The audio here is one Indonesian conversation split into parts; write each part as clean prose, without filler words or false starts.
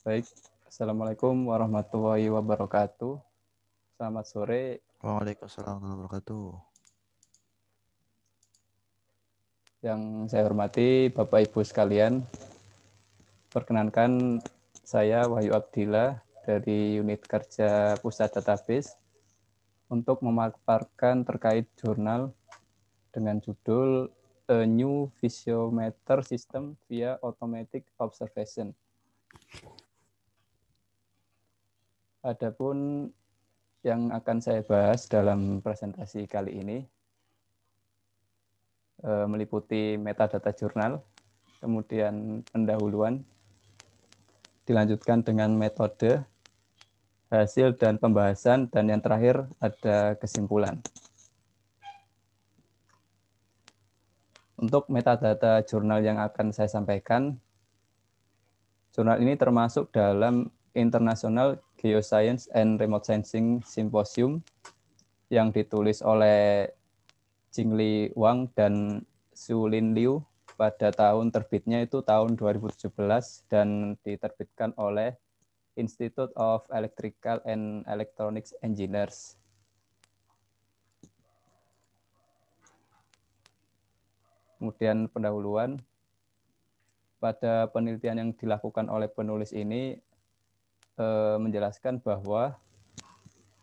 Baik, Assalamualaikum warahmatullahi wabarakatuh. Selamat sore. Waalaikumsalam warahmatullahi wabarakatuh. Yang saya hormati Bapak Ibu sekalian, perkenankan saya Wahyu Abdillah dari Unit Kerja Pusat Database untuk memaparkan terkait jurnal dengan judul A New Visiometer System via Automatic Observation. Adapun yang akan saya bahas dalam presentasi kali ini meliputi metadata jurnal, kemudian pendahuluan, dilanjutkan dengan metode, hasil dan pembahasan, dan yang terakhir ada kesimpulan. Untuk metadata jurnal yang akan saya sampaikan, jurnal ini termasuk dalam International Geoscience and Remote Sensing Symposium yang ditulis oleh Jingli Wang dan Sulin Liu pada tahun terbitnya itu tahun 2017 dan diterbitkan oleh Institute of Electrical and Electronics Engineers. Kemudian pendahuluan, pada penelitian yang dilakukan oleh penulis ini menjelaskan bahwa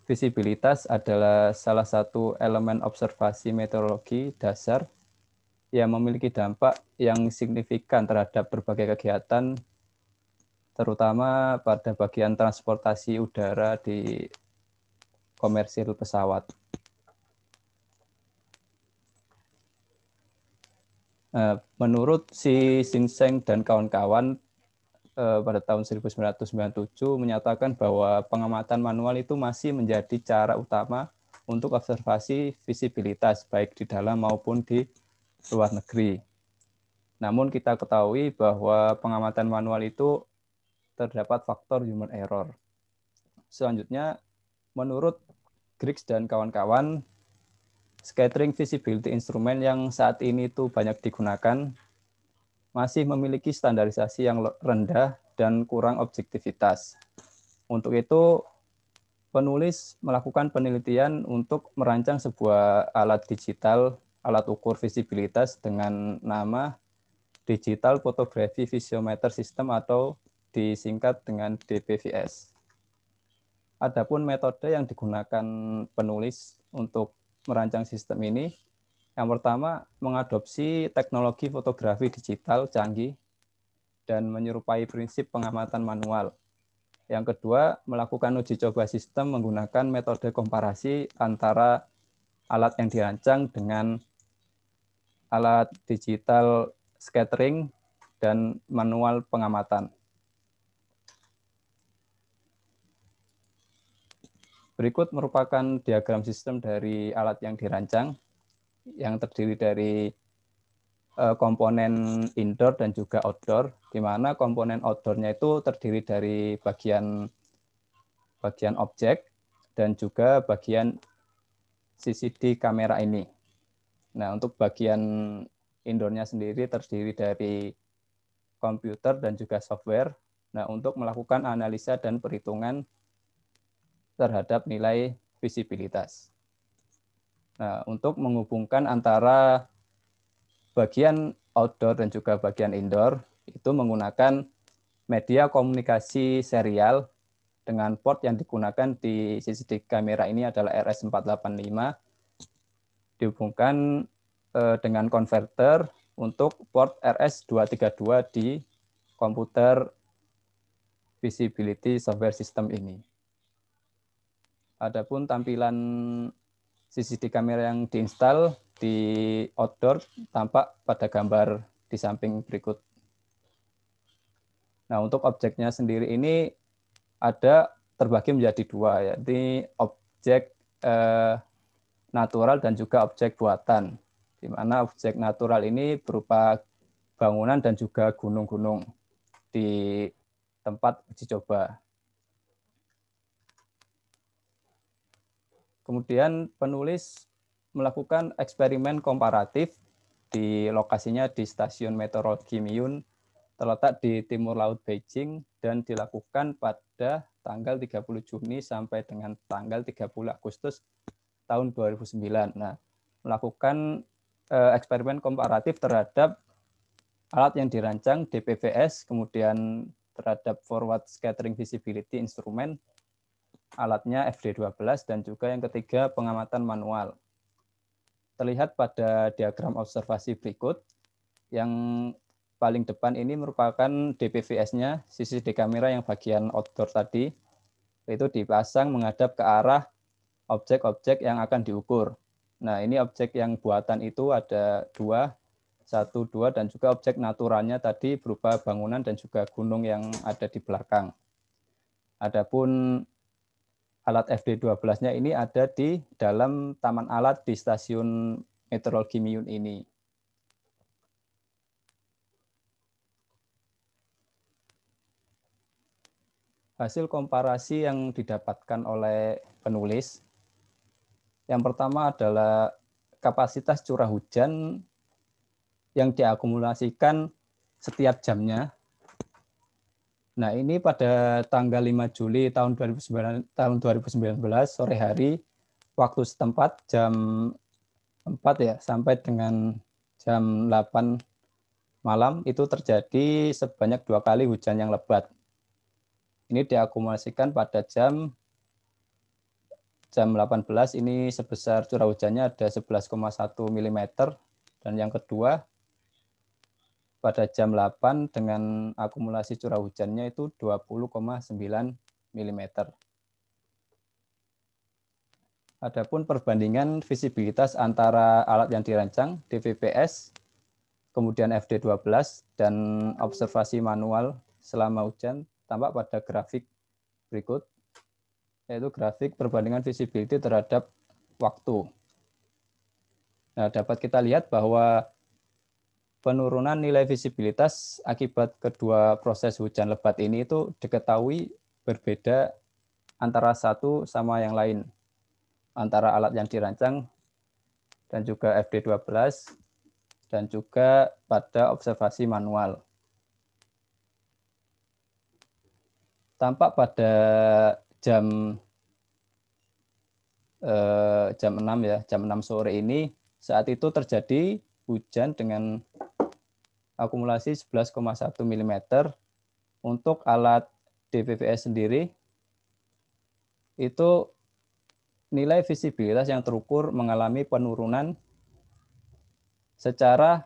visibilitas adalah salah satu elemen observasi meteorologi dasar yang memiliki dampak yang signifikan terhadap berbagai kegiatan, terutama pada bagian transportasi udara di komersil pesawat. Menurut si Sinseng dan kawan-kawan pada tahun 1997 menyatakan bahwa pengamatan manual itu masih menjadi cara utama untuk observasi visibilitas baik di dalam maupun di luar negeri. Namun kita ketahui bahwa pengamatan manual itu terdapat faktor human error. Selanjutnya, menurut Griggs dan kawan-kawan, scattering visibility instrumen yang saat ini itu banyak digunakan masih memiliki standarisasi yang rendah dan kurang objektivitas. Untuk itu, penulis melakukan penelitian untuk merancang sebuah alat digital, alat ukur visibilitas dengan nama Digital Photography Visiometer System atau disingkat dengan DPVS. Adapun metode yang digunakan penulis untuk merancang sistem ini, yang pertama mengadopsi teknologi fotografi digital canggih dan menyerupai prinsip pengamatan manual. Yang kedua, melakukan uji coba sistem menggunakan metode komparasi antara alat yang dirancang dengan alat digital scattering dan manual pengamatan. Berikut merupakan diagram sistem dari alat yang dirancang, yang terdiri dari komponen indoor dan juga outdoor, di mana komponen outdoor-nya itu terdiri dari bagian objek dan juga bagian CCD kamera ini. Nah, untuk bagian indoor-nya sendiri terdiri dari komputer dan juga software. Nah, untuk melakukan analisa dan perhitungan terhadap nilai visibilitas. Nah, untuk menghubungkan antara bagian outdoor dan juga bagian indoor, itu menggunakan media komunikasi serial dengan port yang digunakan di CCD kamera ini adalah RS485, dihubungkan dengan konverter untuk port RS232 di komputer visibility software system ini. Adapun tampilan CCD kamera yang diinstal di outdoor tampak pada gambar di samping berikut. Nah, untuk objeknya sendiri ini ada terbagi menjadi dua, yaitu objek natural dan juga objek buatan. Di mana objek natural ini berupa bangunan dan juga gunung-gunung di tempat uji coba. Kemudian penulis melakukan eksperimen komparatif di lokasinya di Stasiun Meteorologi Miyun, terletak di timur laut Beijing dan dilakukan pada tanggal 30 Juni sampai dengan tanggal 30 Agustus tahun 2009. Nah, melakukan eksperimen komparatif terhadap alat yang dirancang DPVS, kemudian terhadap Forward Scattering Visibility Instrument, alatnya FD12, dan juga yang ketiga pengamatan manual. Terlihat pada diagram observasi berikut, yang paling depan ini merupakan DPVS-nya, CCD kamera yang bagian outdoor tadi, itu dipasang menghadap ke arah objek-objek yang akan diukur. Nah, ini objek yang buatan itu ada dua, 1, 2, dan juga objek naturalnya tadi berupa bangunan dan juga gunung yang ada di belakang. Adapun alat FD12-nya ini ada di dalam taman alat di stasiun meteorologi Miyun ini. Hasil komparasi yang didapatkan oleh penulis, yang pertama adalah kapasitas curah hujan yang diakumulasikan setiap jamnya. Nah, ini pada tanggal 5 Juli tahun 2019 sore hari waktu setempat jam 4 ya sampai dengan jam 8 malam itu terjadi sebanyak 2 kali hujan yang lebat. Ini diakumulasikan pada jam 18 ini sebesar curah hujannya ada 11,1 mm, dan yang kedua pada jam 8 dengan akumulasi curah hujannya itu 20,9 mm. Adapun perbandingan visibilitas antara alat yang dirancang DVPS, kemudian FD12 dan observasi manual selama hujan tampak pada grafik berikut, yaitu grafik perbandingan visibility terhadap waktu. Nah, dapat kita lihat bahwa penurunan nilai visibilitas akibat kedua proses hujan lebat ini itu diketahui berbeda antara satu sama yang lain, antara alat yang dirancang dan juga FD12 dan juga pada observasi manual. Tampak pada jam 6 ya, jam 6 sore ini saat itu terjadi hujan dengan akumulasi 11,1 mm. Untuk alat DVVS sendiri itu nilai visibilitas yang terukur mengalami penurunan secara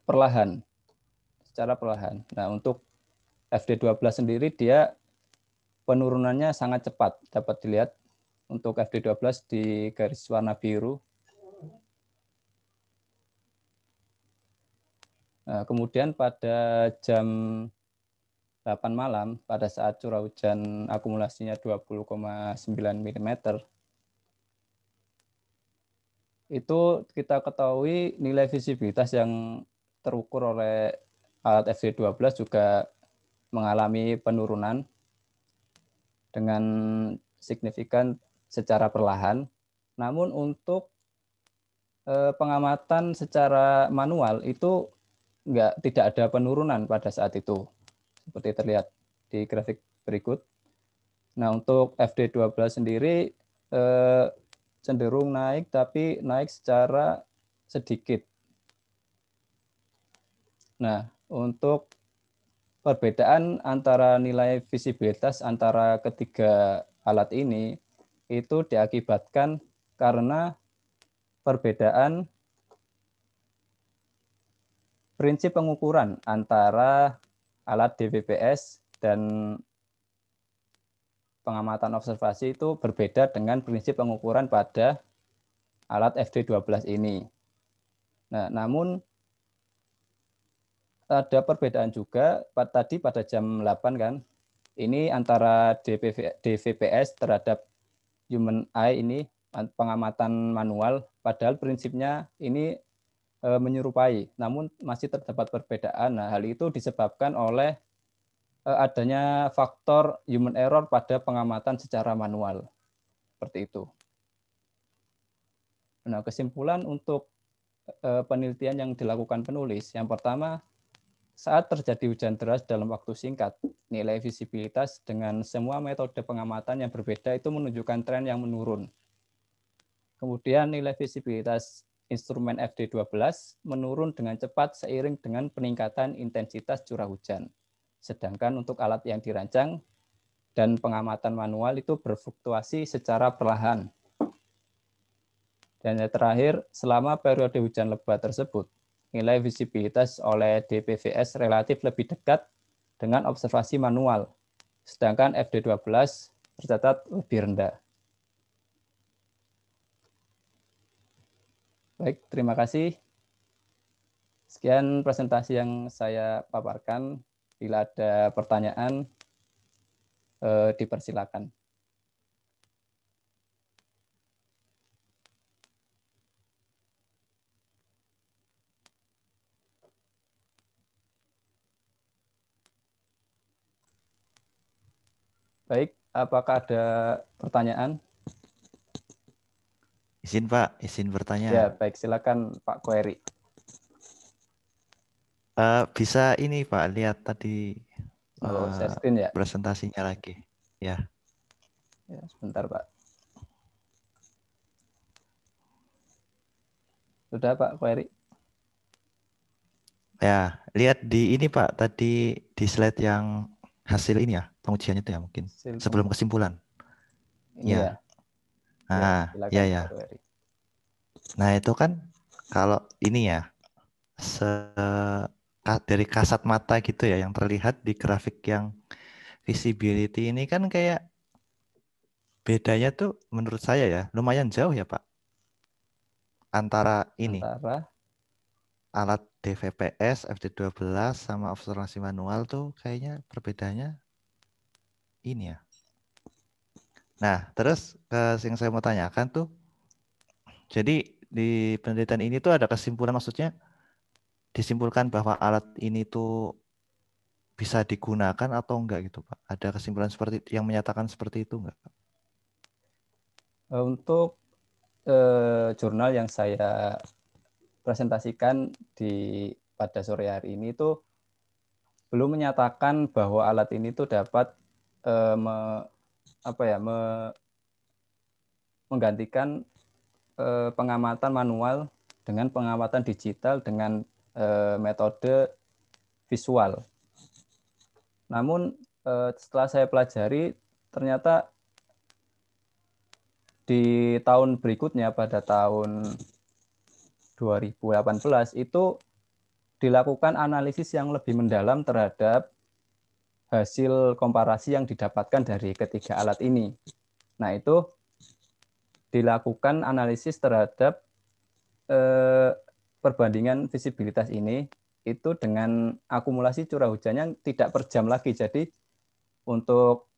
perlahan. Nah, untuk FD12 sendiri dia penurunannya sangat cepat, dapat dilihat untuk FD12 di garis warna biru. Nah, kemudian pada jam 8 malam, pada saat curah hujan akumulasinya 20,9 mm, itu kita ketahui nilai visibilitas yang terukur oleh alat FD12 juga mengalami penurunan dengan signifikan secara perlahan. Namun untuk pengamatan secara manual itu tidak ada penurunan pada saat itu, seperti terlihat di grafik berikut. Nah, untuk FD12 sendiri cenderung naik, tapi naik secara sedikit. Nah, untuk perbedaan antara nilai visibilitas antara ketiga alat ini itu diakibatkan karena perbedaan prinsip pengukuran antara alat DVPS dan pengamatan observasi itu berbeda dengan prinsip pengukuran pada alat FD12 ini. Nah, namun ada perbedaan juga tadi pada jam 8 kan. Ini antara DVPS terhadap human eye ini pengamatan manual, padahal prinsipnya ini menyerupai, namun masih terdapat perbedaan. Nah, hal itu disebabkan oleh adanya faktor human error pada pengamatan secara manual. Seperti itu. Nah, kesimpulan untuk penelitian yang dilakukan penulis, yang pertama, saat terjadi hujan deras dalam waktu singkat, nilai visibilitas dengan semua metode pengamatan yang berbeda itu menunjukkan tren yang menurun. Kemudian nilai visibilitas instrumen FD12 menurun dengan cepat seiring dengan peningkatan intensitas curah hujan. Sedangkan untuk alat yang dirancang dan pengamatan manual itu berfluktuasi secara perlahan. Dan yang terakhir, selama periode hujan lebat tersebut, nilai visibilitas oleh DPVS relatif lebih dekat dengan observasi manual, sedangkan FD12 tercatat lebih rendah. Baik, terima kasih. Sekian presentasi yang saya paparkan. Bila ada pertanyaan, dipersilakan. Baik, apakah ada pertanyaan? Izin Pak, izin bertanya. Ya, baik, silakan Pak Koeri. Bisa ini Pak, lihat tadi Share screen ya? presentasinya lagi. Ya. Ya, sebentar Pak. Sudah Pak Koeri? Ya, lihat di ini Pak, tadi di slide yang hasil ini ya, pengujiannya itu ya mungkin. Sebelum kesimpulan. Ini ya. Ya. Ya, Nah, ya silakan ya. Pak Koeri. Nah, itu kan kalau ini ya, dari kasat mata gitu ya, yang terlihat di grafik yang visibility ini kan kayak bedanya tuh menurut saya ya, lumayan jauh ya Pak. Antara ini, Antara alat DVPS, FD12 sama observasi manual tuh kayaknya perbedaannya ini ya. Nah, terus yang saya mau tanyakan tuh, jadi di penelitian ini tuh ada kesimpulan, maksudnya disimpulkan bahwa alat ini tuh bisa digunakan atau enggak gitu Pak? Ada kesimpulan seperti yang menyatakan seperti itu enggak? untuk jurnal yang saya presentasikan pada sore hari ini itu belum menyatakan bahwa alat ini tuh dapat menggantikan pengamatan manual dengan pengamatan digital dengan metode visual. Namun setelah saya pelajari, ternyata di tahun berikutnya pada tahun 2018 itu dilakukan analisis yang lebih mendalam terhadap hasil komparasi yang didapatkan dari ketiga alat ini. Nah, itu dilakukan analisis terhadap perbandingan visibilitas ini itu dengan akumulasi curah hujan yang tidak per jam lagi. Jadi untuk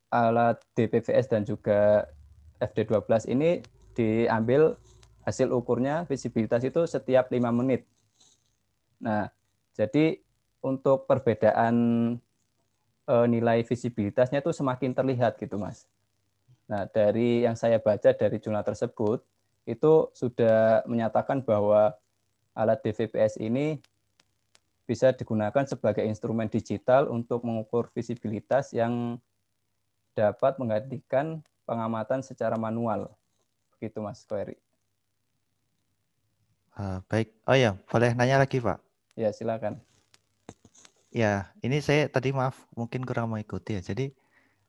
alat DPVS dan juga FD12 ini diambil hasil ukurnya visibilitas itu setiap 5 menit. Nah, jadi untuk perbedaan nilai visibilitasnya itu semakin terlihat gitu, Mas. Nah, dari yang saya baca dari jurnal tersebut, itu sudah menyatakan bahwa alat DVPS ini bisa digunakan sebagai instrumen digital untuk mengukur visibilitas yang dapat menggantikan pengamatan secara manual. Begitu, Mas Koeri. Baik. Oh ya, boleh nanya lagi Pak? Ya, silakan. Ya, ini saya tadi maaf mungkin kurang mengikuti ya. Jadi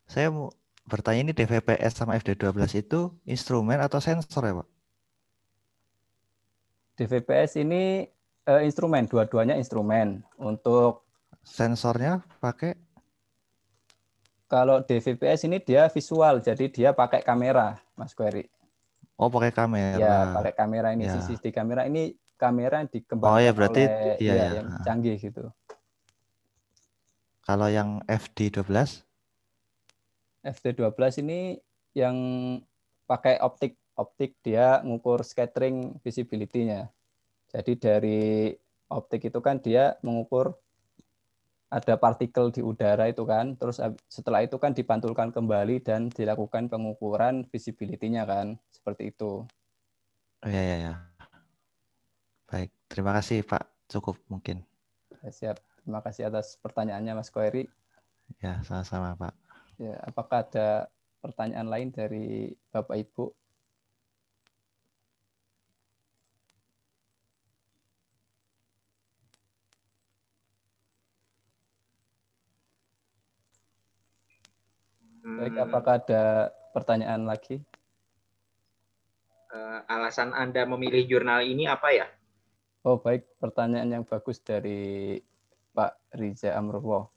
saya mau bertanya, ini DVPS sama FD12 itu instrumen atau sensor ya Pak? DVPS ini instrumen, dua-duanya instrumen. Untuk Sensornya pakai, kalau DVPS ini dia visual, jadi dia pakai kamera, Mas Koeri. oh pakai kamera. Ya, pakai kamera ini, Ya. CCD kamera ini kamera yang Oh ya dikembangkan berarti oleh iya ya ya. yang canggih gitu. Kalau yang FD12, FD12 ini yang pakai optik dia ngukur scattering visibility-nya. Jadi dari optik itu kan dia mengukur ada partikel di udara itu kan, terus setelah itu kan dipantulkan kembali dan dilakukan pengukuran visibility-nya kan, seperti itu. oh ya ya ya. Baik, terima kasih Pak. Cukup mungkin. Ya, siap. Terima kasih atas pertanyaannya Mas Koeri. Ya, sama-sama Pak. Ya, apakah ada pertanyaan lain dari Bapak Ibu? Baik, apakah ada pertanyaan lagi? Alasan Anda memilih jurnal ini apa ya? Oh, baik, pertanyaan yang bagus dari Pak Riza Amrullah.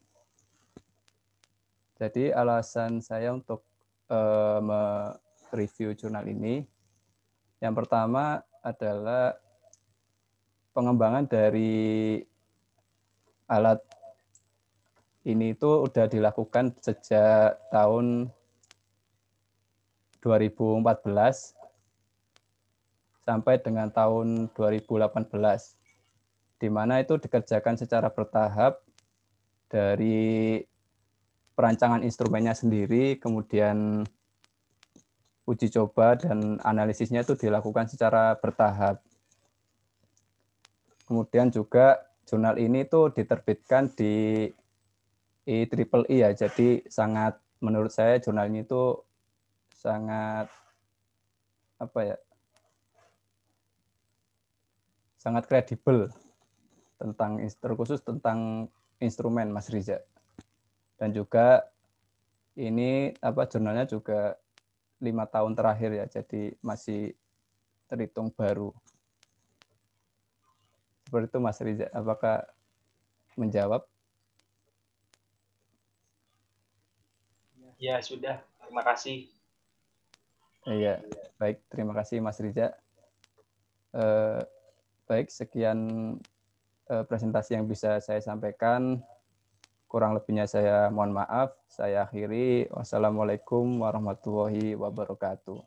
Jadi alasan saya untuk mereview jurnal ini, yang pertama adalah pengembangan dari alat ini itu udah dilakukan sejak tahun 2014 sampai dengan tahun 2018, di mana itu dikerjakan secara bertahap dari perancangan instrumennya sendiri, kemudian uji coba dan analisisnya itu dilakukan secara bertahap. Kemudian juga jurnal ini tuh diterbitkan di IEEE ya, jadi sangat menurut saya jurnal ini tuh sangat apa ya, sangat kredibel tentang terkhusus tentang instrumen Mas Riza. Dan juga ini jurnalnya juga 5 tahun terakhir ya, jadi masih terhitung baru. Seperti itu Mas Riza, apakah menjawab? Ya sudah, terima kasih. Iya, baik, terima kasih Mas Riza. Baik, sekian presentasi yang bisa saya sampaikan. Kurang lebihnya saya mohon maaf. Saya akhiri. Wassalamualaikum warahmatullahi wabarakatuh.